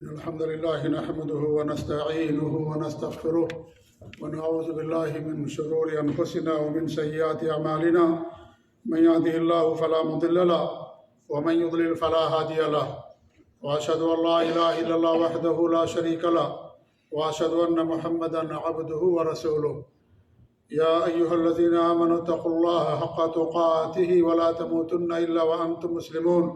الحمد لله نحمده ونستعينه ونستغفره ونعوذ بالله من شرور أنفسنا ومن سيئات أعمالنا من يهده الله فلا مضل له ومن يضلل فلا هادي له وأشهد أن لا إله إلا الله وحده لا شريك له وأشهد أن محمدا عبده ورسوله يا أيها الذين آمنوا اتقوا الله حق تقاته ولا تموتن إلا وأنتم مسلمون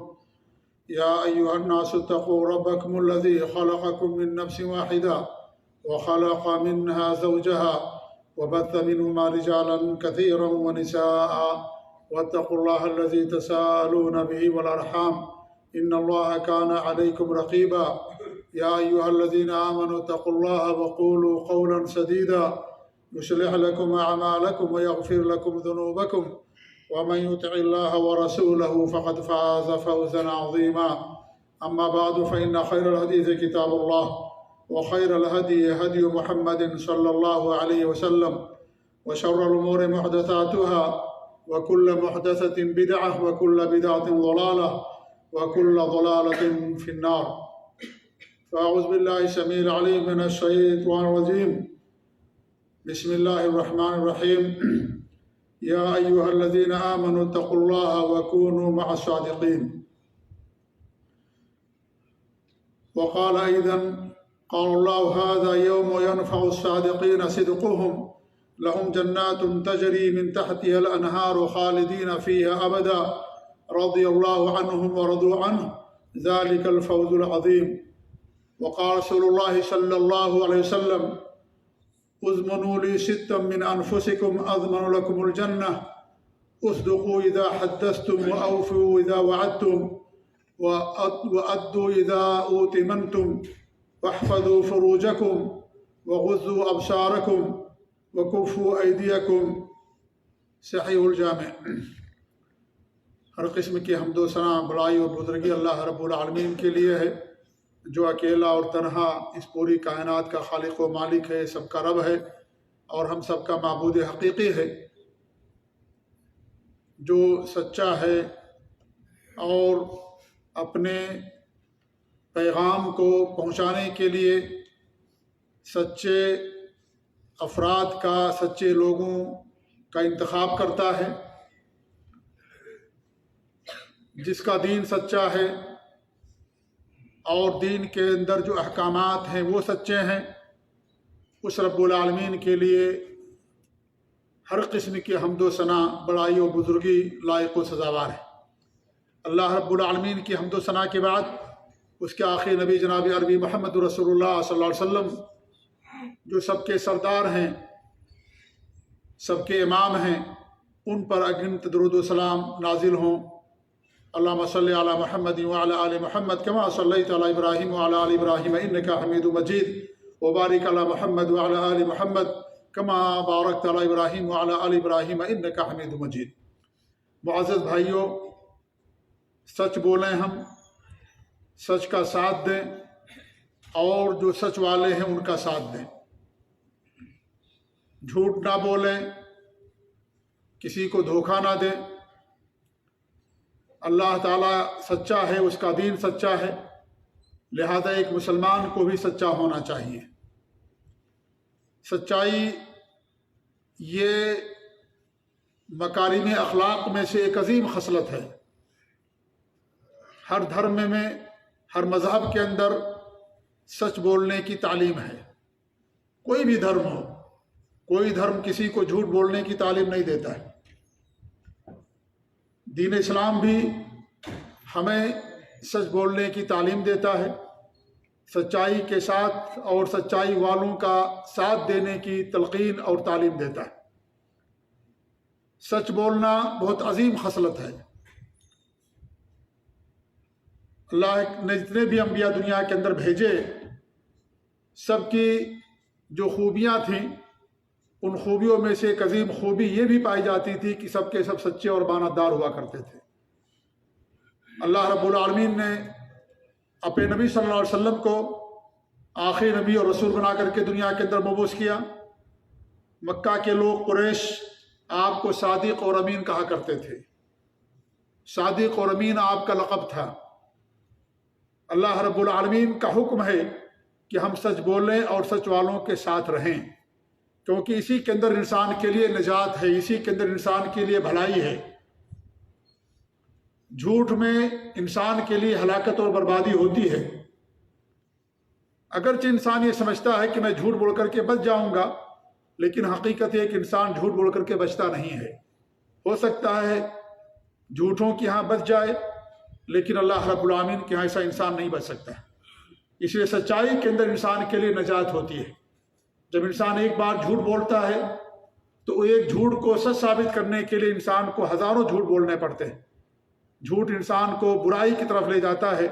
يا أيها الناس اتقوا ربكم الذي خلقكم من نفس واحدة وخلق منها زوجها وبث منهما رجالا كثيرا ونساء واتقوا الله الذي تساءلون به والأرحام إن الله كان عليكم رقيبا يا أيها الذين آمنوا اتقوا الله وقولوا قولا سديدا يصلح لكم أعمالكم ويغفر لكم ذنوبكم ومن يطع الله ورسوله فقد فاز فوزا عظيما أما بعد فإن خير الحديث كتاب الله وخير الهدي هدي محمد صلى الله عليه وسلم وشر الأمور محدثاتها وكل محدثة بدعة وكل بدعة ضلالة وكل ضلالة في النار فأعوذ بالله السميع العليم من الشيطان الرجيم بسم الله الرحمن الرحيم يا أيها الذين آمنوا اتقوا الله وكونوا مع الصادقين وقال أيضا قال الله هذا يوم ينفع الصادقين صدقهم لهم جنات تجري من تحتها الأنهار خالدين فيها أبدا رضي الله عنهم ورضوا عنه ذلك الفوز العظيم وقال رسول الله صلى الله عليه وسلم اضمنوا لي ستا من أنفسكم أضمن لكم الجنة اصدقوا إذا حدثتم وأوفوا إذا وعدتم وأدوا إذا أؤتمنتم واحفظوا فروجكم وغضوا أبصاركم وكفوا أيديكم صحیح الجامع۔ ہر قسم کی حمد و ثنا بڑائی اور بزرگی اللہ رب العالمین کے لیے ہے جو اکیلا اور تنہا اس پوری کائنات کا خالق و مالک ہے، سب کا رب ہے اور ہم سب کا معبود حقیقی ہے، جو سچا ہے اور اپنے پیغام کو پہنچانے کے لیے سچے افراد کا، سچے لوگوں کا انتخاب کرتا ہے، جس کا دین سچا ہے اور دین کے اندر جو احکامات ہیں وہ سچے ہیں، اس رب العالمین کے لیے ہر قسم کی حمد و ثنا، بڑائی و بزرگی لائق و سزاوار ہے۔ اللہ رب العالمین کی حمد و ثنا کے بعد اس کے آخری نبی جناب عربی محمد رسول اللہ صلی اللہ علیہ وسلم جو سب کے سردار ہیں، سب کے امام ہیں، ان پر اگنت درود و سلام نازل ہوں۔ اللہم صلی علی محمد وعلی آل محمد کما صلیت علی ابراہیم وعلی آل ابراہیم انک حمید مجید وبارک علی محمد وعلی آل محمد کما بارکت علی ابراہیم وعلی آل ابراہیم انک حمید مجید۔ معزز بھائیوں، سچ بولیں، ہم سچ کا ساتھ دیں اور جو سچ والے ہیں ان کا ساتھ دیں، جھوٹ نہ بولیں، کسی کو دھوکہ نہ دیں۔ اللہ تعالیٰ سچا ہے، اس کا دین سچا ہے، لہذا ایک مسلمان کو بھی سچا ہونا چاہیے۔ سچائی یہ مکارم اخلاق میں سے ایک عظیم خصلت ہے۔ ہر دھرم میں، ہر مذہب کے اندر سچ بولنے کی تعلیم ہے۔ کوئی بھی دھرم ہو، کوئی دھرم کسی کو جھوٹ بولنے کی تعلیم نہیں دیتا ہے۔ دین اسلام بھی ہمیں سچ بولنے کی تعلیم دیتا ہے، سچائی کے ساتھ اور سچائی والوں کا ساتھ دینے کی تلقین اور تعلیم دیتا ہے۔ سچ بولنا بہت عظیم خصلت ہے۔ اللہ نے جتنے بھی انبیاء دنیا کے اندر بھیجے، سب کی جو خوبیاں تھیں، ان خوبیوں میں سے ایک عظیم خوبی یہ بھی پائی جاتی تھی کہ سب کے سب سچے اور امانتدار ہوا کرتے تھے۔ اللہ رب العالمین نے اپنے نبی صلی اللہ علیہ وسلم کو آخری نبی اور رسول بنا کر کے دنیا کے اندر مبعوث کیا۔ مکہ کے لوگ، قریش، آپ کو صادق اور امین کہا کرتے تھے۔ صادق اور امین آپ کا لقب تھا۔ اللہ رب العالمین کا حکم ہے کہ ہم سچ بولیں اور سچ والوں کے ساتھ رہیں، کیونکہ اسی کے اندر انسان کے لیے نجات ہے، اسی کے اندر انسان کے لیے بھلائی ہے۔ جھوٹ میں انسان کے لیے ہلاکت اور بربادی ہوتی ہے۔ اگرچہ انسان یہ سمجھتا ہے کہ میں جھوٹ بول کر کے بچ جاؤں گا، لیکن حقیقت یہ کہ انسان جھوٹ بول کر کے بچتا نہیں ہے۔ ہو سکتا ہے جھوٹوں کے ہاں بچ جائے، لیکن اللہ رب العالمین کے ہاں ایسا انسان نہیں بچ سکتا۔ اس لیے سچائی کے اندر انسان کے لیے نجات ہوتی ہے۔ جب انسان ایک بار جھوٹ بولتا ہے تو ایک جھوٹ کو سچ ثابت کرنے کے لیے انسان کو ہزاروں جھوٹ بولنے پڑتے ہیں۔ جھوٹ انسان کو برائی کی طرف لے جاتا ہے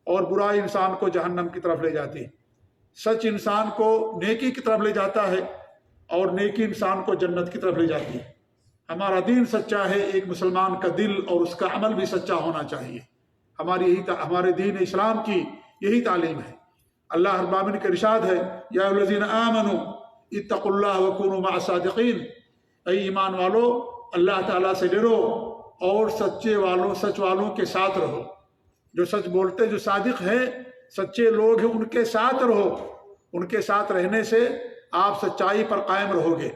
اور برائی انسان کو جہنم کی طرف لے جاتی ہے۔ سچ انسان کو نیکی کی طرف لے جاتا ہے اور نیکی انسان کو جنت کی طرف لے جاتی ہے۔ ہمارا دین سچا ہے، ایک مسلمان کا دل اور اس کا عمل بھی سچا ہونا چاہیے۔ ہمارے دین اسلام کی یہی تعلیم ہے۔ اللہ رب العالمین کا ارشاد ہے، یا الذین آمنوا اتقوا اللہ وکونوا مع الصادقین، اے ایمان والو اللہ تعالیٰ سے ڈرو اور سچ والوں کے ساتھ رہو۔ جو سچ بولتے، جو صادق ہیں، سچے لوگ ہیں، ان کے ساتھ رہو۔ ان کے ساتھ رہنے سے آپ سچائی پر قائم رہو گے۔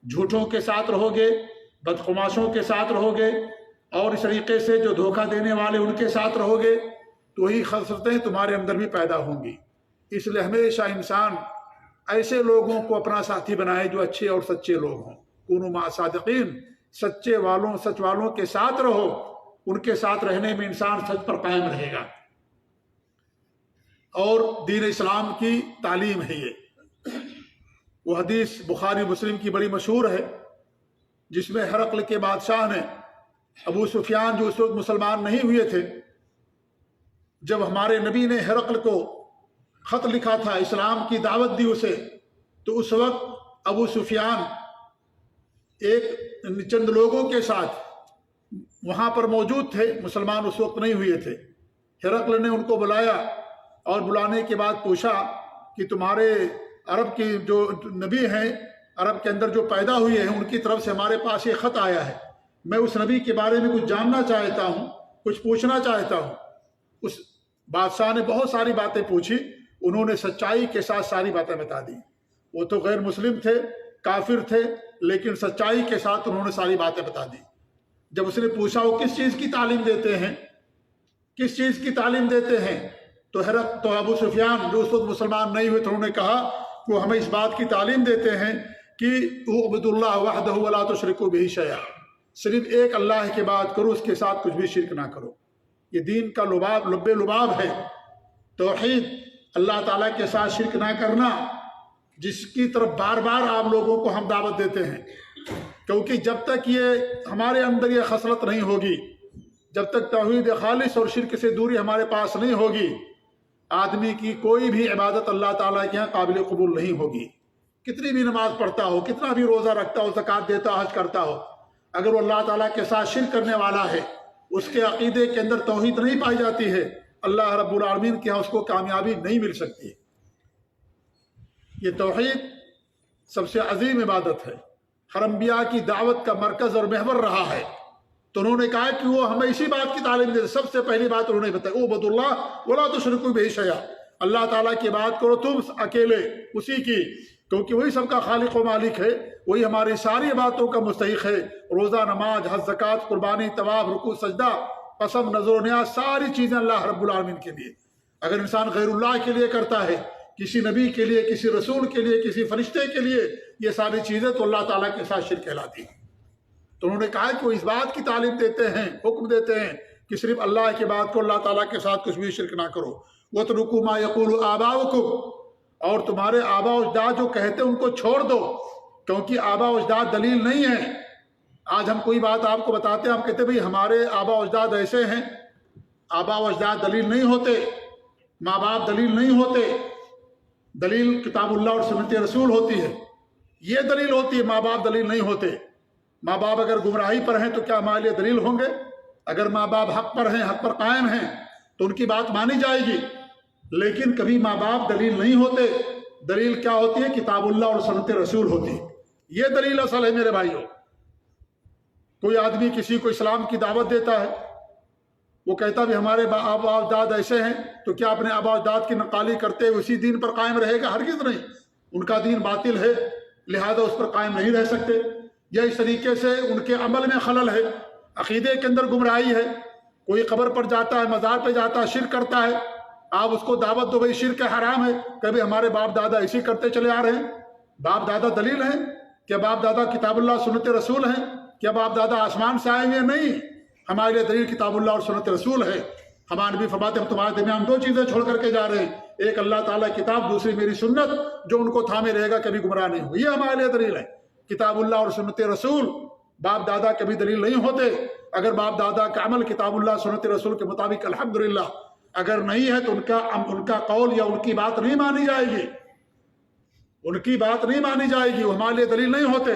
جھوٹوں کے ساتھ رہو گے، بدخماشوں کے ساتھ رہو گے، اور اس طریقے سے جو دھوکہ دینے والے ان کے ساتھ رہو گے، تو وہی خسرتیں تمہارے اندر بھی پیدا ہوں گی۔ اس لیے ہمیشہ انسان ایسے لوگوں کو اپنا ساتھی بنائے جو اچھے اور سچے لوگ ہوں۔ کونوا مع الصادقین، سچ والوں کے ساتھ رہو۔ ان کے ساتھ رہنے میں انسان سچ پر قائم رہے گا، اور دین اسلام کی تعلیم ہے یہ۔ وہ حدیث بخاری مسلم کی بڑی مشہور ہے، جس میں ہرقل کے بادشاہ نے ابو سفیان، جو اس وقت مسلمان نہیں ہوئے تھے، جب ہمارے نبی نے ہرقل کو خط لکھا تھا، اسلام کی دعوت دی اسے، تو اس وقت ابو سفیان ایک چند لوگوں کے ساتھ وہاں پر موجود تھے، مسلمان اس وقت نہیں ہوئے تھے۔ ہرقل نے ان کو بلایا اور بلانے کے بعد پوچھا کہ تمہارے عرب کے جو نبی ہیں، عرب کے اندر جو پیدا ہوئے ہیں، ان کی طرف سے ہمارے پاس یہ خط آیا ہے، میں اس نبی کے بارے میں کچھ جاننا چاہتا ہوں، کچھ پوچھنا چاہتا ہوں۔ اس بادشاہ نے بہت ساری باتیں پوچھی، انہوں نے سچائی کے ساتھ ساری باتیں بتا دی۔ وہ تو غیر مسلم تھے، کافر تھے، لیکن سچائی کے ساتھ انہوں نے ساری باتیں بتا دی۔ جب اس نے پوچھا وہ کس چیز کی تعلیم دیتے ہیں، کس چیز کی تعلیم دیتے ہیں، تو ابو سفیان جو اس وقت مسلمان نہیں ہوئے تھے، انہوں نے کہا کہ وہ ہمیں اس بات کی تعلیم دیتے ہیں کہ اعبدوا اللہ وحدہ ولا تشرکوا بہ شیئا، صرف ایک اللہ کی بات کرو، اس کے ساتھ کچھ بھی شرک نہ کرو۔ یہ دین کا لب لباب ہے، توحید، اللہ تعالیٰ کے ساتھ شرک نہ کرنا، جس کی طرف بار بار آپ لوگوں کو ہم دعوت دیتے ہیں، کیونکہ جب تک یہ ہمارے اندر یہ خصلت نہیں ہوگی، جب تک توحید خالص اور شرک سے دوری ہمارے پاس نہیں ہوگی، آدمی کی کوئی بھی عبادت اللہ تعالیٰ کے یہاں قابل قبول نہیں ہوگی۔ کتنی بھی نماز پڑھتا ہو، کتنا بھی روزہ رکھتا ہو، زکوٰۃ دیتا، حج کرتا ہو، اگر وہ اللہ تعالیٰ کے ساتھ شرک کرنے والا ہے، اس کے عقیدے کے اندر توحید نہیں پائی جاتی ہے، اللہ رب العالمین کے ہاں اس کو کامیابی نہیں مل سکتی۔ یہ توحید سب سے عظیم عبادت ہے، ہر انبیاء کی دعوت کا مرکز اور محور رہا ہے۔ تو انہوں نے کہا کہ وہ ہمیں اسی بات کی تعلیم دے۔ سب سے پہلی بات انہوں نے بتائی، اعبدوا اللہ ولا تشرکوا بہ شیئا، اللہ تعالیٰ کی بات کرو تم اکیلے، اسی کی، کیونکہ وہی سب کا خالق و مالک ہے، وہی ہماری ساری باتوں کا مستحق ہے۔ روزہ، نماز، حج، زکوٰۃ، قربانی، طواف، رکوع، سجدہ، قسم، نذر و نیاز، ساری چیزیں اللہ رب العالمین کے لیے۔ اگر انسان غیر اللہ کے لیے کرتا ہے، کسی نبی کے لیے، کسی رسول کے لیے، کسی فرشتے کے لیے یہ ساری چیزیں، تو اللہ تعالیٰ کے ساتھ شرک کہلاتی ہیں۔ تو انہوں نے کہا کہ وہ اس بات کی تعلیم دیتے ہیں، حکم دیتے ہیں کہ صرف اللہ کی بات کو، اللہ تعالیٰ کے ساتھ کچھ بھی شرک نہ کرو۔ وَاتْرُكُوا مَا يَقُولُ آبَاؤُكُمْ، اور تمہارے آبا و اجداد جو کہتے ہیں ان کو چھوڑ دو، کیونکہ آبا و اجداد دلیل نہیں ہے۔ آج ہم کوئی بات آپ کو بتاتے ہیں، ہم کہتے ہیں بھئی ہمارے آبا و اجداد ایسے ہیں۔ آبا و اجداد دلیل نہیں ہوتے، ماں باپ دلیل نہیں ہوتے، دلیل کتاب اللہ اور سنت رسول ہوتی ہے، یہ دلیل ہوتی ہے، ماں باپ دلیل نہیں ہوتے۔ ماں باپ اگر گمراہی پر ہیں تو کیا ہمارے لیے دلیل ہوں گے؟ اگر ماں باپ حق پر ہیں، حق پر قائم ہیں، تو ان کی بات مانی جائے گی، لیکن کبھی ماں باپ دلیل نہیں ہوتے۔ دلیل کیا ہوتی ہے؟ کتاب اللہ اور سنت رسول ہوتی ہے، یہ دلیل اصل ہے میرے بھائیوں۔ کوئی آدمی کسی کو اسلام کی دعوت دیتا ہے، وہ کہتا بھی ہمارے آبا اجداد ایسے ہیں، تو کیا اپنے آبا اجداد کی نقالی کرتے اسی دین پر قائم رہے گا؟ ہرگز نہیں، ان کا دین باطل ہے، لہذا اس پر قائم نہیں رہ سکتے۔ یا اس طریقے سے ان کے عمل میں خلل ہے، عقیدے کے اندر گمراہی ہے، کوئی قبر پر جاتا ہے، مزار پہ جاتا ہے، شرک کرتا ہے، آپ اس کو دعوت دو بھائی شرک حرام ہے، کبھی ہمارے باپ دادا اسی کرتے چلے آ رہے ہیں۔ باپ دادا دلیل ہیں؟ کیا باپ دادا کتاب اللہ سنت رسول ہیں؟ کیا باپ دادا آسمان سے آئے ہوئے؟ نہیں، ہمارے لیے دلیل کتاب اللہ اور سنت رسول ہے۔ ہمارے نبی فرماتے ہیں ہم تمہارے درمیان دو چیزیں چھوڑ کر کے جا رہے ہیں، ایک اللہ تعالیٰ کتاب، دوسری میری سنت، جو ان کو تھامے رہے گا کبھی گمراہ نہیں ہو۔ یہ ہمارے لیے دلیل ہے، کتاب اللہ اور سنت رسول۔ باپ دادا کبھی دلیل نہیں ہوتے۔ اگر باپ دادا کا عمل کتاب اللہ سنت رسول کے مطابق الحمدللہ، اگر نہیں ہے تو ان کا قول یا ان کی بات نہیں مانی جائے گی، ان کی بات نہیں مانی جائے گی، وہ ہمارے لیے دلیل نہیں ہوتے،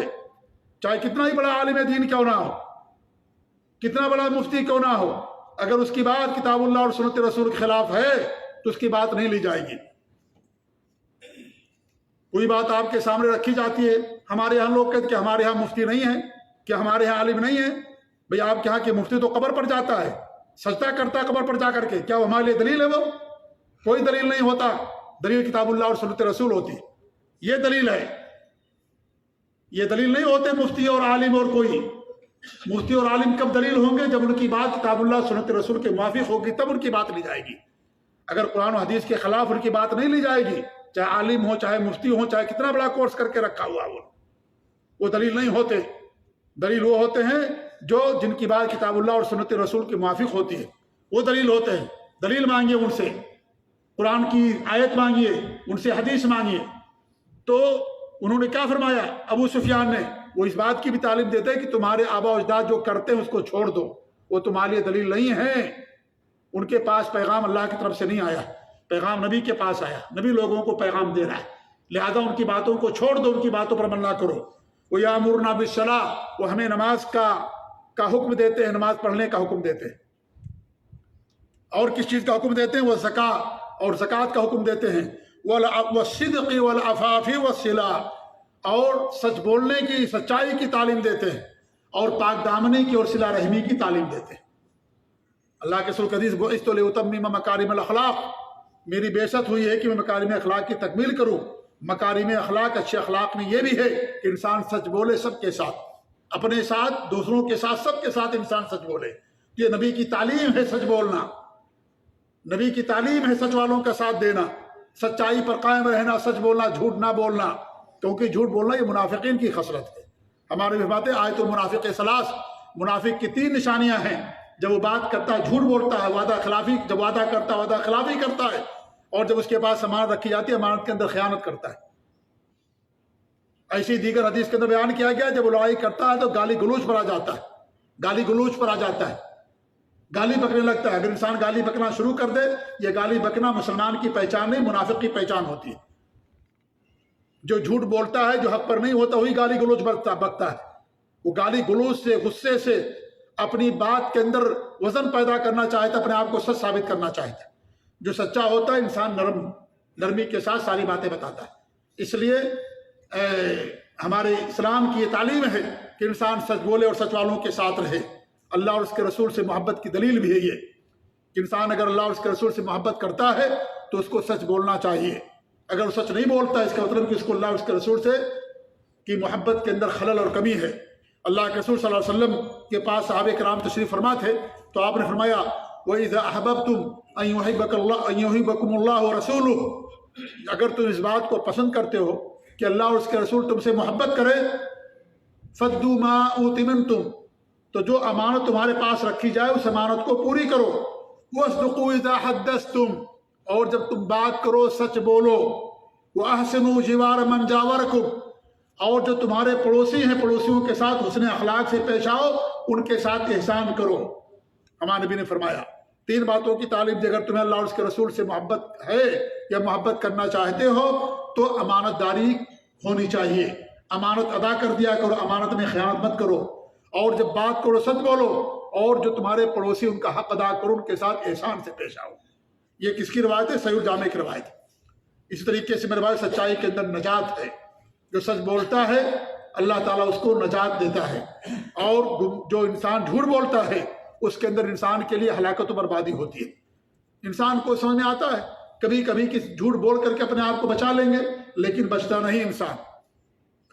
چاہے کتنا ہی بڑا عالم دین کیوں نہ ہو، کتنا بڑا مفتی کیوں نہ ہو، اگر اس کی بات کتاب اللہ اور سنت رسول کے خلاف ہے تو اس کی بات نہیں لی جائے گی۔ کوئی بات آپ کے سامنے رکھی جاتی ہے، ہمارے یہاں لوگ کہتے کہ ہمارے یہاں مفتی نہیں ہے، کہ ہمارے یہاں عالم نہیں ہے۔ بھئی آپ کے یہاں کہ مفتی تو قبر پر جاتا ہے، سجدہ کرتا ہے قبر پر جا کر کے، کیا وہ ہمارے لیے دلیل ہے؟ وہ کوئی دلیل نہیں ہوتا، دلیل کتاب اللہ اور سنت رسول ہوتی، یہ دلیل ہے۔ یہ دلیل نہیں ہوتے مفتی اور عالم اور کوئی۔ مفتی اور عالم کب دلیل ہوں گے؟ جب ان کی بات کتاب اللہ سنت رسول کے موافق ہوگی، تب ان کی بات لی جائے گی۔ اگر قرآن و حدیث کے خلاف ان کی بات نہیں لی جائے گی، چاہے عالم ہو، چاہے مفتی ہو، چاہے کتنا بڑا کورس کر کے رکھا ہوا ہو، وہ دلیل نہیں ہوتے۔ دلیل وہ ہوتے ہیں جو جن کی بات کتاب اللہ اور سنت رسول کے موافق ہوتی ہے، وہ دلیل ہوتے ہیں۔ دلیل مانگیے ان سے، قرآن کی آیت مانگیے، ان سے حدیث مانگیے۔ تو انہوں نے کیا فرمایا ابو سفیان نے؟ وہ اس بات کی بھی تعلیم دیتے ہیں کہ تمہارے آبا و اجداد جو کرتے ہیں اس کو چھوڑ دو، وہ تمہارے لیے دلیل نہیں ہے۔ ان کے پاس پیغام اللہ کی طرف سے نہیں آیا، پیغام نبی کے پاس آیا، نبی لوگوں کو پیغام دے رہا ہے، لہذا ان کی باتوں کو چھوڑ دو، ان کی باتوں پر عمل نہ کرو۔ وہ یامرنا بالصلاۃ، وہ ہمیں نماز کا حکم دیتے ہیں، نماز پڑھنے کا حکم دیتے ہیں۔ اور کس چیز کا حکم دیتے ہیں؟ وہ زکوٰۃ اور زکوٰۃ کا حکم دیتے ہیں۔ والصدق والعفاف والصلاۃ، اور سچ بولنے کی، سچائی کی تعلیم دیتے ہیں، اور پاک دامنی کی اور صلہ رحمی کی تعلیم دیتے ہیں۔ اللہ کے رسول حدیث بعثت لأتمم مکارم الاخلاق، میری بعثت ہوئی ہے کہ میں مکارم اخلاق کی تکمیل کروں۔ مکارم اخلاق، اچھے اخلاق میں یہ بھی ہے کہ انسان سچ بولے سب کے ساتھ، اپنے ساتھ، دوسروں کے ساتھ، سب کے ساتھ انسان سچ بولے۔ یہ نبی کی تعلیم ہے، سچ بولنا، نبی کی تعلیم ہے سچ والوں کا ساتھ دینا، سچائی پر قائم رہنا، سچ بولنا، جھوٹ نہ بولنا، کیونکہ جھوٹ بولنا یہ منافقین کی خصلت ہے۔ ہمارے باتیں آیت المنافق ثلاث، منافق کی 3 نشانیاں ہیں۔ جب وہ بات کرتا ہے جھوٹ بولتا ہے، وعدہ خلافی، جب وعدہ کرتا ہے وعدہ خلافی کرتا ہے، اور جب اس کے پاس امانت رکھی جاتی ہے امانت کے اندر خیانت کرتا ہے۔ ایسی دیگر حدیث کے اندر بیان کیا گیا جب لڑائی کرتا ہے تو گالی گلوچ پر آ جاتا ہے، گالی گلوچ پر آ جاتا ہے، گالی بکنے لگتا ہے۔ اگر انسان گالی بکنا شروع کر دے، یہ گالی بکنا مسلمان کی پہچان نہیں، منافق کی پہچان ہوتی ہے۔ جو جھوٹ بولتا ہے، جو حق پر نہیں ہوتا، وہی گالی گلوچ بکتا ہے۔ وہ گالی گلوچ سے، غصے سے اپنی بات کے اندر وزن پیدا کرنا چاہتا ہے، اپنے آپ کو سچ ثابت کرنا چاہتا ہے۔ جو سچا ہوتا ہے انسان نرمی کے ساتھ ساری باتیں بتاتا ہے۔ اس لیے ہمارے اسلام کی یہ تعلیم ہے کہ انسان سچ بولے اور سچ والوں کے ساتھ رہے۔ اللہ اور اس کے رسول سے محبت کی دلیل بھی ہے یہ کہ انسان اگر اللہ اور اس کے رسول سے محبت کرتا ہے تو اس کو سچ بولنا چاہیے۔ اگر وہ سچ نہیں بولتا اس کا مطلب کہ اس کو اللہ اور اس کے رسول سے کی محبت کے اندر خلل اور کمی ہے۔ اللہ کے رسول صلی اللہ علیہ وسلم کے پاس صحابہ کرام تشریف فرما تھے تو آپ نے فرمایا وَإِذَا أَحْبَبْتُمْ أَن يُحِبَّكُمُ اللَّهُ وَرَسُولُهُ، اگر تم اس بات کو پسند کرتے ہو کہ اللہ اور اس کے رسول تم سے محبت کرے، فَدُّوا مَا أُؤْتِمَنْتُمْ، تو جو امانت تمہارے پاس رکھی جائے اس امانت کو پوری کرو۔ وَاصْدُقُوا إِذَا حَدَّثْتُمْ، اور جب تم بات کرو سچ بولو۔ وَأَحْسِنُوا جِوَارَ مَنْ جَاوَرَكُمْ، اور جو تمہارے پڑوسی ہیں پڑوسیوں کے ساتھ حسن اخلاق سے پیش آؤ، ان کے ساتھ احسان کرو۔ ہمارے نبی نے فرمایا 3 باتوں کی تعلیم دی، اگر تمہیں اللہ اور اس کے رسول سے محبت ہے یا محبت کرنا چاہتے ہو تو امانت داری ہونی چاہیے، امانت ادا کر دیا کرو، امانت میں خیانت مت کرو، اور جب بات کرو سچ بولو، اور جو تمہارے پڑوسی ان کا حق ادا کرو، ان کے ساتھ احسان سے پیش آؤ۔ یہ کس کی روایت ہے؟ صحیح الجامع کی روایت ہے۔ اسی طریقے سے میرے بھائی سچائی کے اندر نجات ہے، جو سچ بولتا ہے اللہ تعالیٰ اس کو نجات دیتا ہے، اور جو انسان جھوٹ بولتا ہے اس کے اندر انسان کے لیے ہلاکت و بربادی ہوتی ہے۔ انسان کو سمجھ میں آتا ہے کبھی کبھی کہ جھوٹ بول کر کے اپنے آپ کو بچا لیں گے، لیکن بچتا نہیں انسان،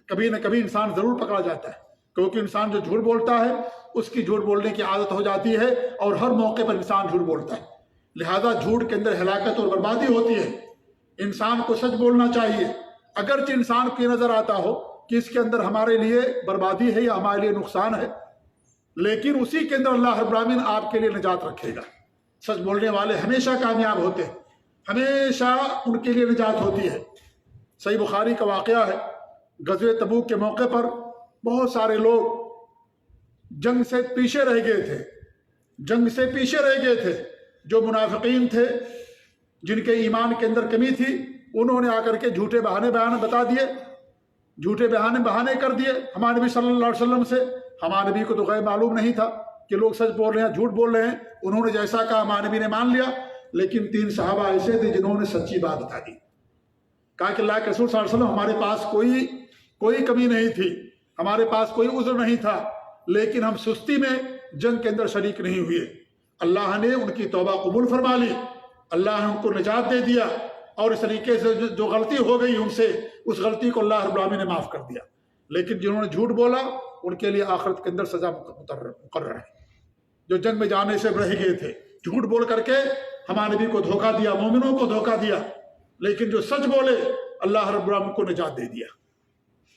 کبھی نہ کبھی انسان ضرور پکڑا جاتا ہے، کیونکہ انسان جو جھوٹ بولتا ہے اس کی جھوٹ بولنے کی عادت ہو جاتی ہے، اور ہر موقع پر انسان جھوٹ بولتا ہے، لہذا جھوٹ کے اندر ہلاکت اور بربادی ہوتی ہے۔ انسان کو سچ بولنا چاہیے، اگرچہ انسان کو یہ نظر آتا ہو کہ اس کے اندر ہمارے لیے بربادی ہے یا ہمارے لیے نقصان ہے، لیکن اسی کے اندر اللہ رب العالمین آپ کے لیے نجات رکھے گا۔ سچ بولنے والے ہمیشہ کامیاب ہوتے ہیں، ہمیشہ ان کے لیے نجات ہوتی ہے۔ صحیح بخاری کا واقعہ ہے، غزوہ تبوک کے موقع پر بہت سارے لوگ جنگ سے پیچھے رہ گئے تھے، جو منافقین تھے جن کے ایمان کے اندر کمی تھی، انہوں نے آ کر کے جھوٹے بہانے کر دیے ہمارے نبی صلی اللہ علیہ وسلم سے۔ ہمارے نبی کو تو غیب معلوم نہیں تھا کہ لوگ سچ بول رہے ہیں جھوٹ بول رہے ہیں، انہوں نے جیسا کہا ہمارے نبی نے مان لیا، لیکن 3 صحابہ ایسے تھے جنہوں نے سچی بات بتا دی، کہا کہ اللہ کے رسول صلی اللہ علیہ وسلم ہمارے پاس کوئی کمی نہیں تھی، ہمارے پاس کوئی عذر نہیں تھا، لیکن ہم سستی میں جنگ کے اندر شریک نہیں ہوئے۔ اللہ نے ان کی توبہ قبول فرما لی، اللہ نے ان کو نجات دے دیا، اور اس طریقے سے جو غلطی ہو گئی ان سے، اس غلطی کو اللہ رب العالمین نے معاف کر دیا۔ لیکن جنہوں نے جھوٹ بولا ان کے لیے آخرت کے اندر سزا مقرر ہے۔ جو جنگ میں جانے سے رہ گئے تھے، جھوٹ بول کر کے ہمارے نبی کو دھوکہ دیا، مومنوں کو دھوکہ دیا، لیکن جو سچ بولے اللہ رب العالمین کو نجات دے دیا۔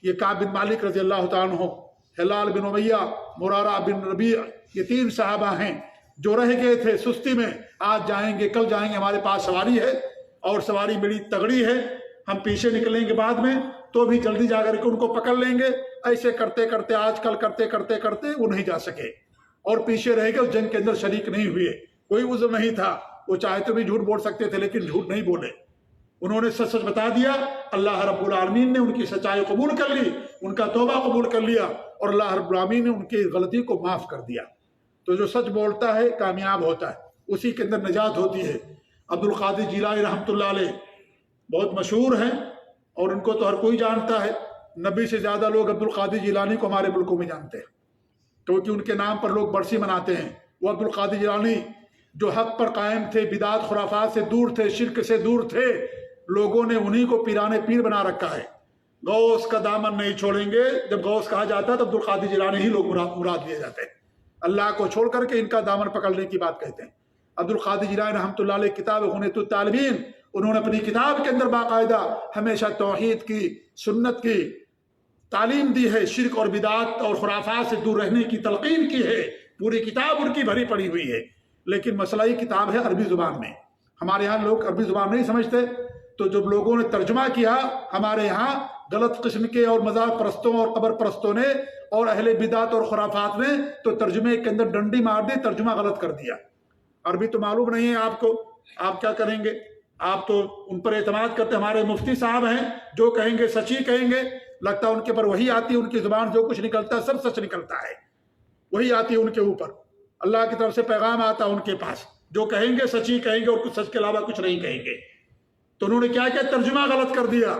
یہ کعب بن مالک رضی اللہ تعالیٰ عنہ، ہلال بن امیہ، مرارہ بن ربیع، یہ 3 صحابہ ہیں جو رہ گئے تھے سستی میں، آج جائیں گے کل جائیں گے، ہمارے پاس سواری ہے اور سواری بڑی تگڑی ہے، ہم پیچھے نکلیں گے بعد میں تو بھی جلدی جا کر کے ان کو پکڑ لیں گے۔ ایسے کرتے کرتے آج کل کرتے وہ نہیں جا سکے اور پیچھے رہ گئے، اس جنگ کے اندر شریک نہیں ہوئے، کوئی عذر نہیں تھا، وہ چاہے تو بھی جھوٹ بول سکتے تھے لیکن جھوٹ نہیں بولے، انہوں نے سچ بتا دیا۔ اللہ رب العالمین نے ان کی سچائی قبول کر لی، ان کا توبہ قبول کر لیا، اور اللہ رب العالمین نے ان کی غلطی کو معاف کر دیا۔ تو جو سچ بولتا ہے کامیاب ہوتا ہے، اسی کے اندر نجات ہوتی ہے۔ عبد القادر جیلانی رحمۃ اللہ علیہ بہت مشہور ہیں اور ان کو تو ہر کوئی جانتا ہے، نبی سے زیادہ لوگ عبد القادر جیلانی کو ہمارے ملکوں میں جانتے ہیں، کیونکہ ان کے نام پر لوگ برسی مناتے ہیں۔ وہ عبد القادر جیلانی جو حق پر قائم تھے، بدعت خرافات سے دور تھے، شرک سے دور تھے، لوگوں نے انہی کو پیرانے پیر بنا رکھا ہے۔ غوث کا دامن نہیں چھوڑیں گے، جب غوث کہا جاتا ہے تو عبد القادر جیلانی ہی لوگ مراد لیے جاتے ہیں، اللہ کو چھوڑ کر کے ان کا دامن پکڑنے کی بات کہتے ہیں۔ عبد القادر جیلانی رحمۃ اللہ علیہ کتاب غنیۃ الطالبین، انہوں نے اپنی کتاب کے اندر باقاعدہ ہمیشہ توحید کی، سنت کی تعلیم دی ہے، شرک اور بدعات اور خرافات سے دور رہنے کی تلقین کی ہے، پوری کتاب ان کی بھری پڑی ہوئی ہے۔ لیکن مسئلہ یہ کتاب ہے عربی زبان میں، ہمارے یہاں لوگ عربی زبان نہیں سمجھتے، تو جب لوگوں نے ترجمہ کیا ہمارے یہاں غلط قسم کے اور مزار پرستوں اور قبر پرستوں نے اور اہل بدعت اور خرافات نے تو ترجمے کے اندر ڈنڈی مار دی، ترجمہ غلط کر دیا۔ عربی تو معلوم نہیں ہے آپ کو، آپ کیا کریں گے؟ آپ تو ان پر اعتماد کرتے، ہمارے مفتی صاحب ہیں جو کہیں گے سچ ہی کہیں گے، لگتا ہے ان کے پر وہی آتی ہے، ان کی زبان جو کچھ نکلتا ہے سب سچ نکلتا ہے، وہی آتی ہے ان کے اوپر، اللہ کی طرف سے پیغام آتا ہے ان کے پاس، جو کہیں گے سچ ہی کہیں گے اور کچھ سچ کے علاوہ کچھ نہیں کہیں گے۔ تو انہوں نے کیا کیا؟ ترجمہ غلط کر دیا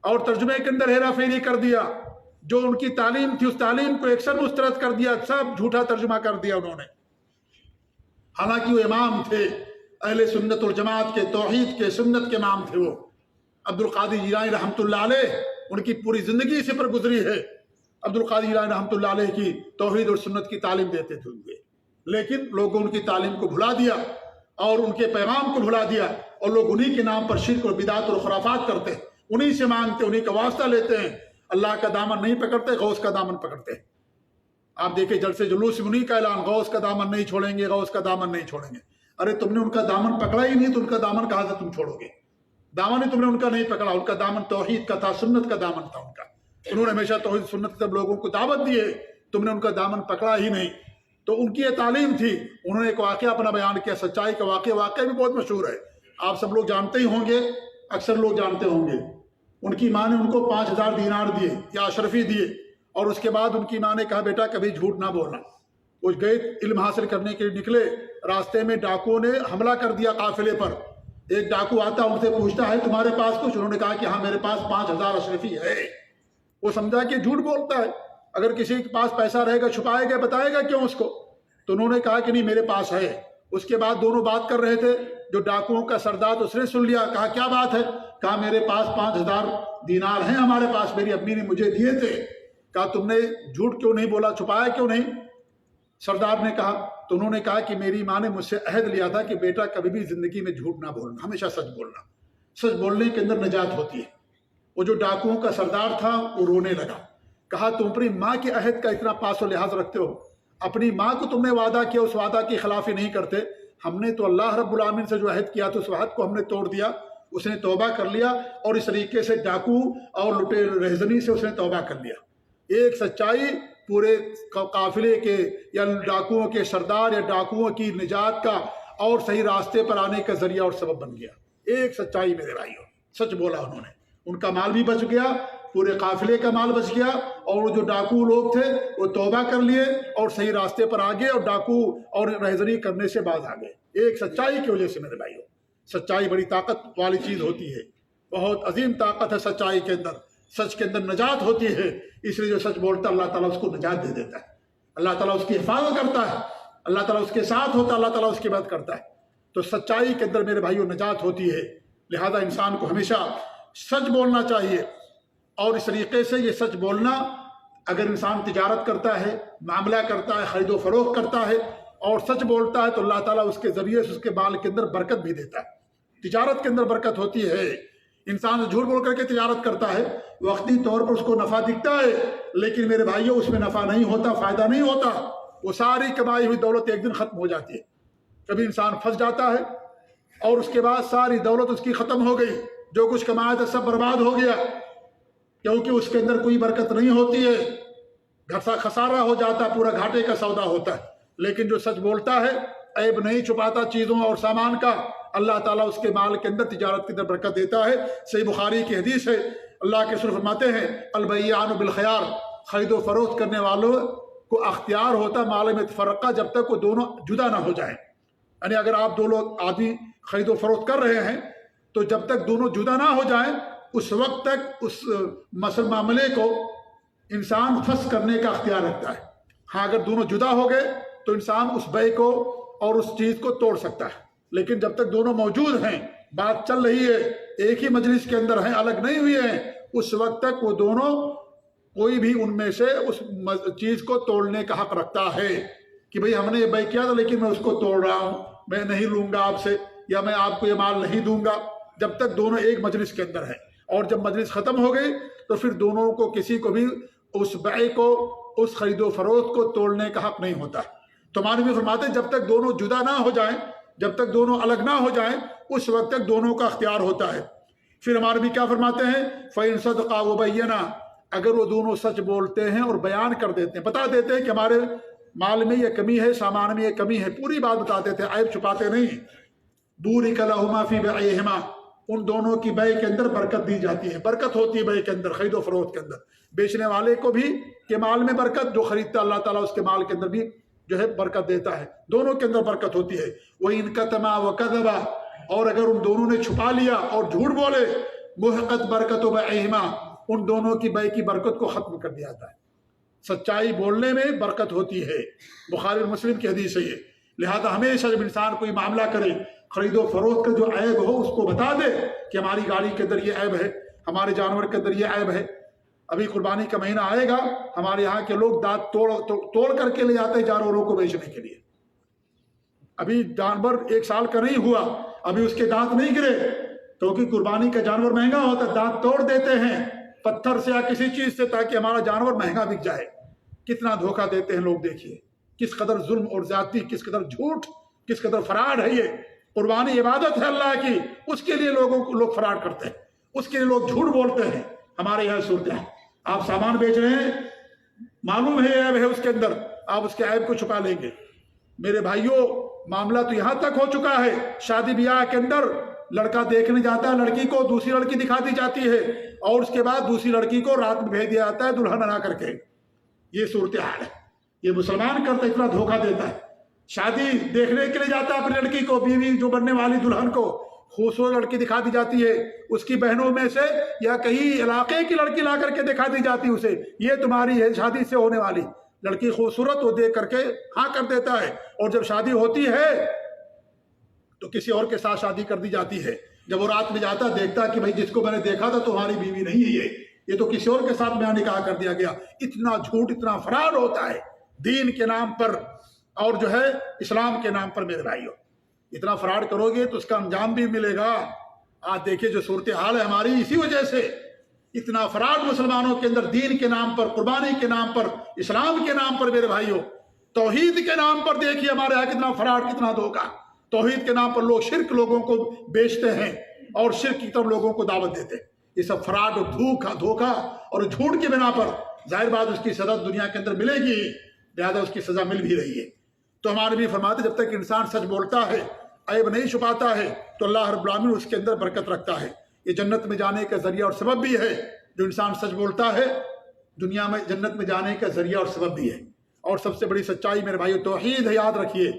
اور ترجمے کے اندر ہیرا پھیری کر دیا، جو ان کی تعلیم تھی اس تعلیم کو یکسر مسترد کر دیا، سب جھوٹا ترجمہ کر دیا انہوں نے۔ حالانکہ وہ امام تھے اہل سنت والجماعت کے، توحید کے، سنت کے امام تھے وہ عبد القادر جیلانی رحمۃ اللہ علیہ، ان کی پوری زندگی اسی پر گزری ہے۔ عبد القادر جیلانی رحمۃ اللہ علیہ کی توحید اور سنت کی تعلیم دیتے تھے، لیکن لوگوں ان کی تعلیم کو بھلا دیا اور ان کے پیغام کو بھلا دیا، اور لوگ انہی کے نام پر شرک اور بدعت اور خرافات کرتے ہیں، انہی سے مانگتے، انہی کا واسطہ لیتے ہیں، اللہ کا دامن نہیں پکڑتے، غوث کا دامن پکڑتے ہیں۔ آپ دیکھیں جلسے جلوس میں انہی کا اعلان، غوث کا دامن نہیں چھوڑیں گے، غوث کا دامن نہیں چھوڑیں گے۔ ارے تم نے ان کا دامن پکڑا ہی نہیں تو ان کا دامن کہاں سے تم چھوڑو گے؟ دامن ہی تم نے ان کا نہیں پکڑا، ان کا دامن توحید کا تھا، سنت کا دامن تھا ان کا، انہوں نے ہمیشہ توحید سنت سے لوگوں کو دعوت دی ہے، تم نے ان کا دامن پکڑا ہی نہیں۔ تو ان کی یہ تعلیم تھی۔ انہوں نے ایک واقعہ اپنا بیان کیا، سچائی کا واقعہ بھی بہت مشہور ہے، آپ سب لوگ جانتے ہی ہوں گے، اکثر لوگ جانتے ہوں گے۔ ان کی ماں نے ان کو 5000 دینار دیے یا اشرفی دیے، اور اس کے بعد ان کی ماں نے کہا بیٹا کبھی جھوٹ نہ بولنا۔ وہ گئے علم حاصل کرنے کے لیے نکلے، راستے میں ڈاکوؤں نے حملہ کر دیا قافلے پر۔ ایک ڈاکو آتا ان سے پوچھتا ہے تمہارے پاس کچھ؟ انہوں نے کہا کہ ہاں میرے پاس 5000 اشرفی ہے۔ وہ سمجھا کہ جھوٹ بولتا ہے، اگر کسی کے پاس پیسہ رہے گا چھپائے گا، بتائے گا کیوں اس کو؟ تو انہوں نے کہا کہ نہیں میرے پاس ہے۔ اس کے بعد دونوں بات کر رہے تھے، جو ڈاکوؤں کا سردار اس نے سن لیا، کہا کیا بات ہے؟ کہا میرے پاس 5000 دینار ہیں ہمارے پاس، میری امی نے مجھے دیے تھے۔ کہا تم نے جھوٹ کیوں نہیں بولا، چھپایا کیوں نہیں؟ سردار نے کہا، تو انہوں نے کہا کہ میری ماں نے مجھ سے عہد لیا تھا کہ بیٹا کبھی بھی زندگی میں جھوٹ نہ بولنا، ہمیشہ سچ بولنا، سچ بولنے کے اندر نجات ہوتی ہے۔ وہ جو ڈاکوؤں کا سردار تھا وہ رونے لگا، کہا تم اپنی ماں کے عہد کا اتنا پاس و لحاظ رکھتے ہو، اپنی ماں کو تم نے وعدہ کیا، اس وعدہ کی خلافی نہیں کرتے۔ ہم نے تو اللہ رب العالمین سے جو عہد کیا تو اس عہد کو ہم نے توڑ دیا۔ اس نے توبہ کر لیا، اور اس طریقے سے ڈاکو اور لٹے رہزنی سے اس نے توبہ کر لیا۔ ایک سچائی پورے قافلے کے یا ڈاکوؤں کے سردار یا ڈاکوؤں کی نجات کا اور صحیح راستے پر آنے کا ذریعہ اور سبب بن گیا۔ ایک سچائی میرے بھائیوں، سچ بولا انہوں نے، ان کا مال بھی بچ گیا، پورے قافلے کا مال بچ گیا، اور وہ جو ڈاکو لوگ تھے وہ توبہ کر لیے اور صحیح راستے پر آ گئے، اور ڈاکو اور رہزنی کرنے سے باز آ گئے۔ ایک سچائی کی وجہ سے میرے بھائیوں، سچائی بڑی طاقت والی چیز ہوتی ہے، بہت عظیم طاقت ہے سچائی کے اندر، سچ کے اندر نجات ہوتی ہے۔ اس لیے جو سچ بولتا ہے اللہ تعالیٰ اس کو نجات دے دیتا ہے، اللہ تعالیٰ اس کی حفاظت کرتا ہے، اللہ تعالیٰ اس کے ساتھ ہوتا ہے، اللہ تعالیٰ اس کی مدد کرتا ہے۔ تو سچائی کے اندر میرے بھائیوں نجات ہوتی ہے، لہذا انسان کو ہمیشہ سچ بولنا چاہیے۔ اور اس طریقے سے یہ سچ بولنا، اگر انسان تجارت کرتا ہے، معاملہ کرتا ہے، خرید و فروخت کرتا ہے اور سچ بولتا ہے تو اللہ تعالیٰ اس کے ذریعے سے اس کے مال کے اندر برکت بھی دیتا ہے۔ تجارت کے اندر برکت ہوتی ہے۔ انسان جھوٹ بول کر کے تجارت کرتا ہے، وقتی طور پر اس کو نفع دکھتا ہے، لیکن میرے بھائیوں اس میں نفع نہیں ہوتا، فائدہ نہیں ہوتا، وہ ساری کمائی ہوئی دولت ایک دن ختم ہو جاتی ہے۔ کبھی انسان پھنس جاتا ہے اور اس کے بعد ساری دولت اس کی ختم ہو گئی، جو کچھ کمایا تھا سب برباد ہو گیا، کیونکہ اس کے اندر کوئی برکت نہیں ہوتی ہے، خسارہ ہو جاتا ہے، پورا گھاٹے کا سودا ہوتا ہے۔ لیکن جو سچ بولتا ہے، عیب نہیں چھپاتا چیزوں اور سامان کا، اللہ تعالیٰ اس کے مال کے اندر، تجارت کے اندر برکت دیتا ہے۔ صحیح بخاری کی حدیث ہے، اللہ کے رسول فرماتے ہیں البیعان بالخیار، خرید و فروخت کرنے والوں کو اختیار ہوتا مال میں فرقہ جب تک وہ دونوں جدا نہ ہو جائیں۔ یعنی اگر آپ دو لوگ آدمی خرید و فروخت کر رہے ہیں تو جب تک دونوں جدا نہ ہو جائیں اس وقت تک اس معاملے کو انسان فسخ کرنے کا اختیار رکھتا ہے۔ ہاں اگر دونوں جدا ہو گئے تو انسان اس بے کو اور اس چیز کو توڑ سکتا ہے، لیکن جب تک دونوں موجود ہیں، بات چل رہی ہے، ایک ہی مجلس کے اندر ہیں، الگ نہیں ہوئے ہیں، اس وقت تک وہ دونوں، کوئی بھی ان میں سے اس چیز کو توڑنے کا حق رکھتا ہے کہ بھئی ہم نے یہ بے کیا تھا لیکن میں اس کو توڑ رہا ہوں، میں نہیں لوں گا آپ سے، یا میں آپ کو یہ مال نہیں دوں گا، جب تک دونوں ایک مجلس کے اندر ہیں۔ اور جب مجلس ختم ہو گئی تو پھر دونوں کو کسی کو بھی اس بے کو، اس خرید و فروخت کو توڑنے کا حق نہیں ہوتا۔ تو ہمارے بھی فرماتے ہیں جب تک دونوں جدا نہ ہو جائیں، جب تک دونوں الگ نہ ہو جائیں، اس وقت تک دونوں کا اختیار ہوتا ہے۔ پھر ہمارے بھی کیا فرماتے ہیں فَإِن صَدَقَا وَبَيَّنَا، اگر وہ دونوں سچ بولتے ہیں اور بیان کر دیتے ہیں، بتا دیتے ہیں کہ ہمارے مال میں یہ کمی ہے، سامان میں یہ کمی ہے، پوری بات بتا دیتے ہیں، عیب چھپاتے نہیں، بُورِكَ لَهُمَا فِي بَيْعِهِمَا، ان دونوں کی بے کے اندر برکت دی جاتی ہے، برکت ہوتی ہے بے کے اندر، خرید و فروخت کے اندر، بیچنے والے کو بھی کہ مال میں برکت، جو خریدتا اللہ تعالیٰ اس کے مال کے اندر بھی جو ہے برکت دیتا ہے، دونوں کے اندر برکت ہوتی ہے۔ وَإِن كَتَمَا وَكَذَبَا، اور اگر ان دونوں نے چھپا لیا اور جھوٹ بولے، مُحِقَتْ بَرَكَتُ بَيْعِهِمَا، ان دونوں کی بے کی برکت کو ختم کر دیا جاتا ہے۔ سچائی بولنے میں برکت ہوتی ہے، بخاری اور مسلم کی حدیث ہے یہ۔ لہذا ہمیشہ جب انسان کوئی معاملہ کرے، خرید و فروخت کا جو عیب ہو اس کو بتا دے کہ ہماری گاڑی کے اندر یہ عیب ہے، ہمارے جانور کے اندر یہ عیب ہے۔ ابھی قربانی کا مہینہ آئے گا، ہمارے یہاں کے لوگ دانت توڑ کر کے لے جاتے ہیں جانوروں کو بیچنے کے لیے۔ ابھی جانور 1 سال کا نہیں ہوا، ابھی اس کے دانت نہیں گرے، کیونکہ قربانی کا جانور مہنگا ہوتا ہے، دانت توڑ دیتے ہیں پتھر سے یا کسی چیز سے تاکہ ہمارا جانور مہنگا بک جائے۔ کتنا دھوکہ دیتے ہیں لوگ، دیکھیے کس قدر ظلم اور زیادتی، کس قدر جھوٹ، کس قدر فراڈ ہے یہ۔ قربانی عبادت ہے اللہ کی، اس کے لیے لوگ فراڈ کرتے ہیں، اس کے لیے لوگ جھوٹ بولتے ہیں۔ ہمارے یہاں صورت ہے، آپ سامان بیچ رہے ہیں، معلوم ہے عیب ہے اس کے اندر، آپ اس کے عیب کو چھپا لیں گے۔ میرے بھائیوں، معاملہ تو یہاں تک ہو چکا ہے، شادی بیاہ کے اندر لڑکا دیکھنے جاتا ہے، لڑکی کو دوسری لڑکی دکھا دی جاتی ہے، اور اس کے بعد دوسری لڑکی کو رات میں بھیج دیا جاتا ہے دلہن بنا کر کے۔ یہ صورتحال ہے، یہ مسلمان کرتا اتنا دھوکہ دیتا ہے۔ شادی دیکھنے کے لیے جاتا ہے اپنی لڑکی کو، بیوی جو بننے والی دلہن کو خوبصورت لڑکی دکھا دی جاتی ہے، اس کی بہنوں میں سے یا کہیں علاقے کی لڑکی لا کر کے دکھا دی جاتی ہے اسے، یہ تمہاری ہے شادی سے ہونے والی، لڑکی خوبصورت وہ دیکھ کر کے ہاں کر دیتا ہے، اور جب شادی ہوتی ہے تو کسی اور کے ساتھ شادی کر دی جاتی ہے۔ جب وہ رات میں جاتا دیکھتا کہ بھائی جس کو میں نے دیکھا تھا تمہاری بیوی نہیں ہے، یہ تو کسی اور کے ساتھ میاں نکاح کر دیا گیا۔ اتنا جھوٹ، اتنا فراڈ ہوتا ہے دین کے نام پر اور جو ہے اسلام کے نام پر۔ میرے بھائیو، اتنا فراڈ کرو گے تو اس کا انجام بھی ملے گا۔ آج دیکھیے جو صورتحال ہے ہماری، اسی وجہ سے اتنا فراڈ مسلمانوں کے اندر، دین کے نام پر، قربانی کے نام پر، اسلام کے نام پر۔ میرے بھائیو، توحید کے نام پر دیکھیے ہمارے یہاں کتنا فراڈ، کتنا دھوکہ۔ توحید کے نام پر لوگ شرک لوگوں کو بیچتے ہیں اور شرک کی طرف لوگوں کو دعوت دیتے ہیں۔ یہ سب فراڈ اور دھوکہ اور جھوٹ کی بنا پر ظاہر بات اس کی سزا دنیا کے اندر ملے گی، لہٰذا اس کی سزا مل بھی رہی ہے۔ تو ہمارے بھی فرماتے جب تک انسان سچ بولتا ہے، عیب نہیں چھپاتا ہے، تو اللہ رب العالمین اس کے اندر برکت رکھتا ہے۔ یہ جنت میں جانے کا ذریعہ اور سبب بھی ہے۔ جو انسان سچ بولتا ہے دنیا میں جنت میں جانے کا ذریعہ اور سبب بھی ہے۔ اور سب سے بڑی سچائی میرے بھائیو توحید ہے، یاد رکھیے۔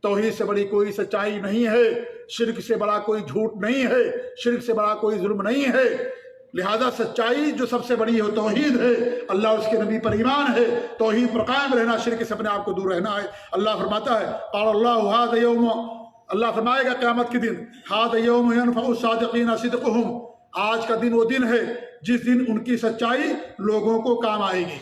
توحید سے بڑی کوئی سچائی نہیں ہے، شرک سے بڑا کوئی جھوٹ نہیں ہے، شرک سے بڑا کوئی ظلم نہیں ہے۔ لہذا سچائی جو سب سے بڑی ہے وہ توحید ہے، اللہ اور اس کے نبی پر ایمان ہے، توحید پر قائم رہنا، شرک سے اپنے آپ کو دور رہنا ہے۔ اللہ فرماتا ہے قال اللہ ھذا یوم، اللہ فرمائے گا قیامت کے دن، ھذا یوم ینفع الصادقین صدقہم، آج کا دن وہ دن ہے جس دن ان کی سچائی لوگوں کو کام آئے گی۔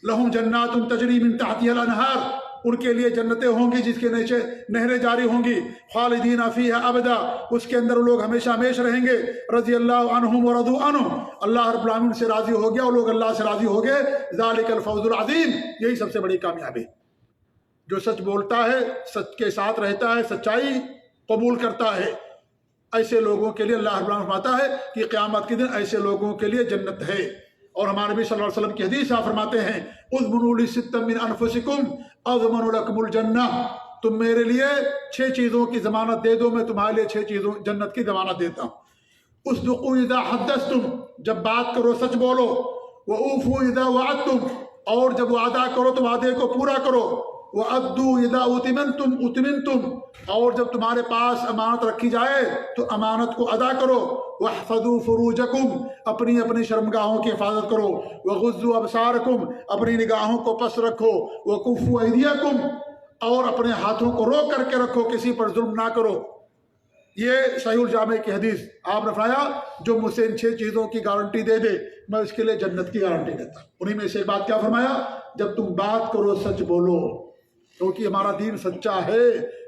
لہم جنات تجری من تحتها الانہار، ان کے لیے جنتیں ہوں گی جس کے نیچے نہریں جاری ہوں گی، خالدین فیہا ابدا، اس کے اندر لوگ ہمیشہ ہمیشہ رہیں گے۔ رضی اللہ عنہم ورضوا عنہ، اللہ رب العالمین سے راضی ہو گیا اور لوگ اللہ سے راضی ہو گئے۔ ذالک الفوز العظیم، یہی سب سے بڑی کامیابی۔ جو سچ بولتا ہے، سچ کے ساتھ رہتا ہے، سچائی قبول کرتا ہے، ایسے لوگوں کے لیے اللہ رب العالمین فرماتا ہے کہ قیامت کے دن ایسے لوگوں کے لیے جنت ہے۔ اور ہمارے نبی صلی اللہ علیہ وسلم کی حدیث آپ فرماتے ہیں اضمنوا لی ستا من انفسکم اضمن لکم الجنہ، تم میرے لیے 6 چیزوں کی ضمانت دے دو، میں تمہارے لیے 6 چیزوں جنت کی ضمانت دیتا ہوں۔ اصدقوا اذا حدثتم، جب بات کرو سچ بولو، واوفوا اذا وعدتم، اور جب وعدہ کرو تو وعدے کو پورا کرو، وَأَدُّوا إِذَا أُتْمِنْتُمْ، اور جب تمہارے پاس امانت رکھی جائے تو امانت کو ادا کرو، وَاحْفَظُوا فُرُوجَكُمْ، اپنی اپنی شرمگاہوں کی حفاظت کرو، وَغُضُّوا أَبْصَارَكُمْ، اپنی نگاہوں کو پس رکھو، وَكُفُّوا أَيْدِيَكُمْ، اور اپنے ہاتھوں کو روک کر کے رکھو، کسی پر ظلم نہ کرو۔ یہ صحیح الجامع کی حدیث، آپ نے فرمایا جو مجھ سے ان 6 چیزوں کی گارنٹی دے دے میں اس کے لیے جنت کی گارنٹی دیتا ہوں۔ انہی میں سے ایک بات کیا فرمایا، جب تم بات کرو سچ بولو، کیونکہ ہمارا دین سچا ہے،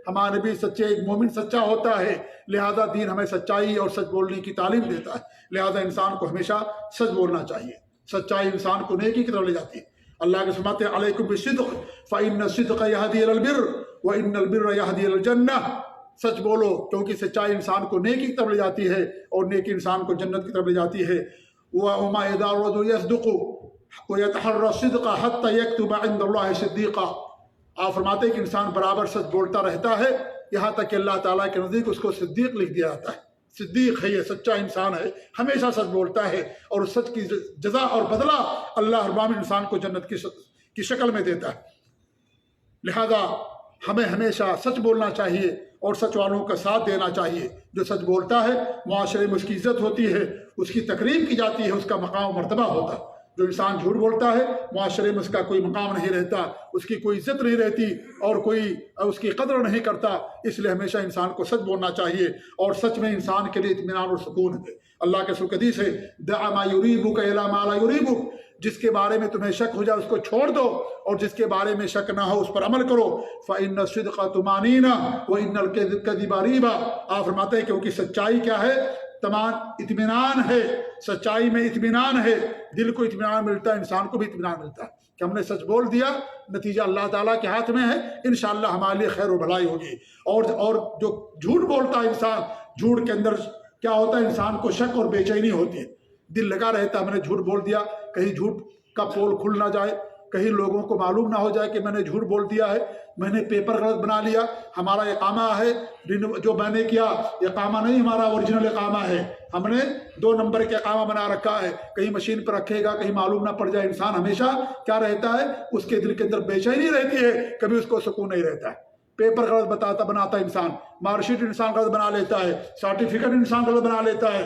ہمارا نبی سچے، ایک مومن سچا ہوتا ہے، لہذا دین ہمیں سچائی اور سچ بولنے کی تعلیم دیتا ہے۔ لہذا انسان کو ہمیشہ سچ بولنا چاہیے، سچائی انسان کو نیکی کی طرف لے جاتی ہے۔ اللہ کے فرماتے ہیں علیکم بالصدق فإن الصدق يهدي إلى البر وإن البر يهدي إلى الجنة، سچ بولو کیونکہ سچائی انسان کو نیکی کی طرف لے جاتی ہے اور نیکی انسان کو جنت کی طرف لے جاتی ہے۔ وما إذا الرجل يصدق ويتحرى الصدق حتى يكتب عند الله صديقا، آپ فرماتے ہیں کہ انسان برابر سچ بولتا رہتا ہے یہاں تک کہ اللہ تعالیٰ کے نزدیک اس کو صدیق لکھ دیا جاتا ہے۔ صدیق ہے، یہ سچا انسان ہے، ہمیشہ سچ بولتا ہے، اور سچ کی جزا اور بدلہ اللہ رب العالمین انسان کو جنت کی شکل میں دیتا ہے۔ لہذا ہمیں ہمیشہ سچ بولنا چاہیے اور سچ والوں کا ساتھ دینا چاہیے۔ جو سچ بولتا ہے معاشرے میں اس کی عزت ہوتی ہے، اس کی تقریب کی جاتی ہے، اس کا مقام و مرتبہ ہوتا ہے۔ جو انسان جھوٹ بولتا ہے معاشرے میں اس کا کوئی مقام نہیں رہتا، اس کی کوئی عزت نہیں رہتی اور کوئی اس کی قدر نہیں کرتا۔ اس لیے ہمیشہ انسان کو سچ بولنا چاہیے، اور سچ میں انسان کے لیے اطمینان اور سکون ہے۔ اللہ کے رسول حدیث ہے دع ما یریبک الی ما لا یریبک، جس کے بارے میں تمہیں شک ہو جائے اس کو چھوڑ دو، اور جس کے بارے میں شک نہ ہو اس پر عمل کرو۔ فإن الصدق طمأنینہ وإن الکذب ریبہ، آپ فرماتے ہیں کیونکہ سچائی کیا ہے، اطمینان ہے، سچائی میں اطمینان ہے، دل کو اطمینان ملتا ہے، انسان کو بھی اطمینان ملتا ہے کہ ہم نے سچ بول دیا، نتیجہ اللہ تعالیٰ کے ہاتھ میں ہے، انشاءاللہ ہمارے لیے خیر و بھلائی ہوگی۔ اور جو جھوٹ بولتا ہے انسان، جھوٹ کے اندر کیا ہوتا ہے، انسان کو شک اور بے چینی ہوتی ہے، دل لگا رہتا ہے میں نے جھوٹ بول دیا، کہیں جھوٹ کا پول کھل نہ جائے، کہیں لوگوں کو معلوم نہ ہو جائے کہ میں نے جھوٹ بول دیا ہے، میں نے پیپر غلط بنا لیا، ہمارا اقامہ ہے جو میں نے کیا اقامہ نہیں ہمارا اوریجنل اقامہ ہے، ہم نے 2 نمبر کے اقامہ بنا رکھا ہے، کہیں مشین پر رکھے گا کہیں معلوم نہ پڑ جائے۔ انسان ہمیشہ کیا رہتا ہے، اس کے دل کے اندر بے چینی رہتی ہے، کبھی اس کو سکون نہیں رہتا ہے۔ پیپر غلط بناتا انسان، مارک شیٹ انسان غلط بنا لیتا ہے، سرٹیفکیٹ انسان غلط بنا لیتا ہے،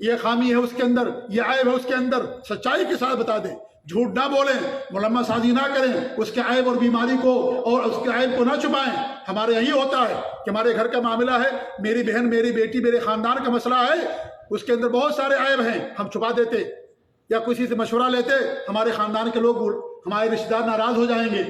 یہ خامی ہے اس کے اندر، یہ عیب ہے اس کے اندر، سچائی کے ساتھ بتا دیں، جھوٹ نہ بولیں، ملمہ سازی نہ کریں، اس کے عیب اور بیماری کو اور اس کے عیب کو نہ چھپائیں۔ ہمارے یہی ہوتا ہے کہ ہمارے گھر کا معاملہ ہے، میری بہن، میری بیٹی، میرے خاندان کا مسئلہ ہے، اس کے اندر بہت سارے عیب ہیں، ہم چھپا دیتے یا کسی سے مشورہ لیتے، ہمارے خاندان کے لوگ، ہمارے رشتہ دار ناراض ہو جائیں گے۔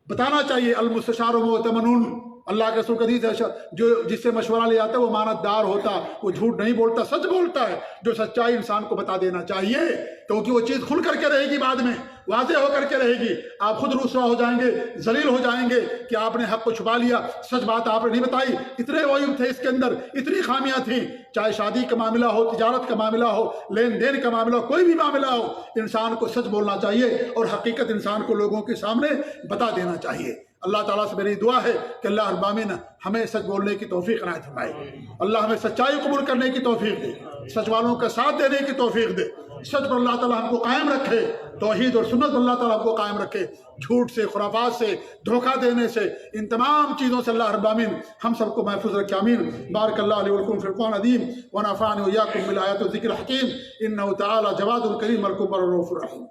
بتانا چاہیے، المستشار مؤتمن، اللہ کے رسول کا حدیث ہے، جو جس سے مشورہ لے جاتا ہے وہ امانت دار ہوتا، وہ جھوٹ نہیں بولتا، سچ بولتا ہے۔ جو سچائی انسان کو بتا دینا چاہیے، کیونکہ وہ چیز کھل کر کے رہے گی، بعد میں واضح ہو کر کے رہے گی۔ آپ خود رسوا ہو جائیں گے، ذلیل ہو جائیں گے کہ آپ نے حق کو چھپا لیا، سچ بات آپ نے نہیں بتائی۔ اتنے عیوب تھے اس کے اندر، اتنی خامیاں تھیں، چاہے شادی کا معاملہ ہو، تجارت کا معاملہ ہو، لین دین کا معاملہ ہو، کوئی بھی معاملہ ہو، انسان کو سچ بولنا چاہیے اور حقیقت انسان کو لوگوں کے سامنے بتا دینا چاہیے۔ اللہ تعالیٰ سے میری دعا ہے کہ اللہ رب العالمین ہمیں سچ بولنے کی توفیق عنایت فرمائے، اللہ ہمیں سچائی قبول کرنے کی توفیق دے، سچ والوں کا ساتھ دینے کی توفیق دے، سچ پر اللہ تعالیٰ ہم کو قائم رکھے، توحید اور سنت پر اللہ تعالیٰ ہم کو قائم رکھے، جھوٹ سے، خرافات سے، دھوکہ دینے سے، ان تمام چیزوں سے اللہ رب العالمین ہم سب کو محفوظ رکھے، آمین۔ بارک اللہ علیہ ولکم فی القرآن العظیم ونفعنی وإیاکم بالآیات والذکر الحکیم، انہ تعالی جواد کریم الکبر الرؤوف الرحیم۔